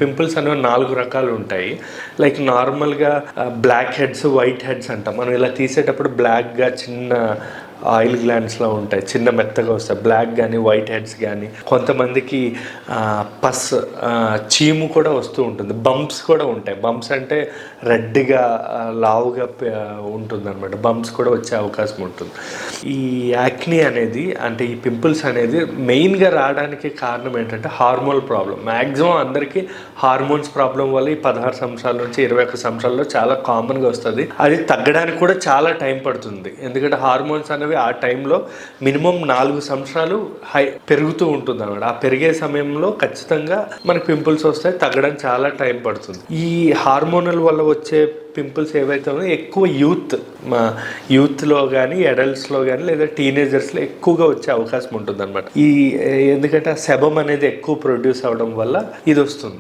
Pimples అనేవి 4 రకాలు ఉంటాయి. లైక్ నార్మల్గా బ్లాక్ హెడ్స్, వైట్ హెడ్స్ అంటాం. మనం ఇలా తీసేటప్పుడు బ్లాక్గా చిన్న ఆయిల్ గ్లాండ్స్లో ఉంటాయి, చిన్న మెత్తగా వస్తాయి, బ్లాక్ కానీ వైట్ హెడ్స్ కానీ. కొంతమందికి పస్ చీము కూడా వస్తూ ఉంటుంది, బంప్స్ కూడా ఉంటాయి. బంప్స్ అంటే రెడ్గా లావుగా ఉంటుంది అనమాట. బంప్స్ కూడా వచ్చే అవకాశం ఉంటుంది. ఈ యాక్ని అనేది అంటే ఈ పింపుల్స్ అనేది మెయిన్గా రావడానికి కారణం ఏంటంటే హార్మోన్ ప్రాబ్లం. మ్యాక్సిమం అందరికీ హార్మోన్స్ ప్రాబ్లం వల్ల ఈ 16 సంవత్సరాల నుంచి 21 సంవత్సరాల్లో చాలా కామన్గా వస్తుంది. అది తగ్గడానికి కూడా చాలా టైం పడుతుంది. ఎందుకంటే హార్మోన్స్ అనేవి ఆ టైంలో మినిమం 4 సంవత్సరాలు పెరుగుతూ ఉంటుంది అన్నమాట. ఆ పెరిగే సమయంలో ఖచ్చితంగా మనకి పింపుల్స్ వస్తాయి, తగ్గడానికి చాలా టైం పడుతుంది. ఈ హార్మోనల్ వల్ల వచ్చే పింపుల్స్ ఏవైతే ఉన్నాయో ఎక్కువ యూత్లో కానీ, అడల్ట్స్లో కానీ లేదా టీనేజర్స్లో ఎక్కువగా వచ్చే అవకాశం ఉంటుంది అనమాట. ఎందుకంటే ఆ సెబమ్ అనేది ఎక్కువ ప్రొడ్యూస్ అవ్వడం వల్ల ఇది వస్తుంది.